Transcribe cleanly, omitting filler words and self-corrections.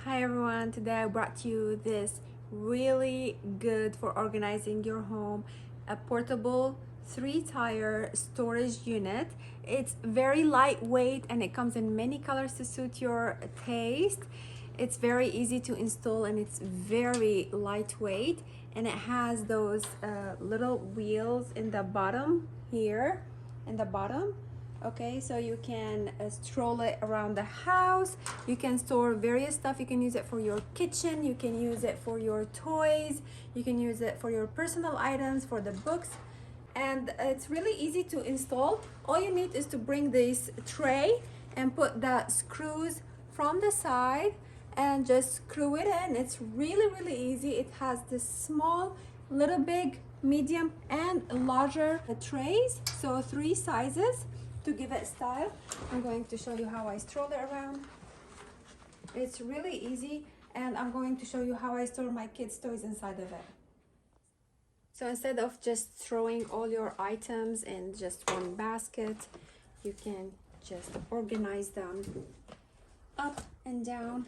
Hi everyone, today I brought you this really good for organizing your home, a portable 3-tire storage unit. It's very lightweight and it comes in many colors to suit your taste. It's very easy to install and it's very lightweight, and it has those little wheels in the bottom here, in the bottom. Okay, so you can stroll it around the house. You can store various stuff. You can use it for your kitchen, you can use it for your toys, you can use it for your personal items, for the books, and it's really easy to install. All you need is to bring this tray and put the screws from the side and just screw it in. It's really easy. It has this small, little, big, medium and larger trays, so 3 sizes to give it style. I'm going to show you how I stroll it around. It's really easy, and I'm going to show you how I store my kids' toys inside of it. So instead of just throwing all your items in just one basket, you can just organize them up and down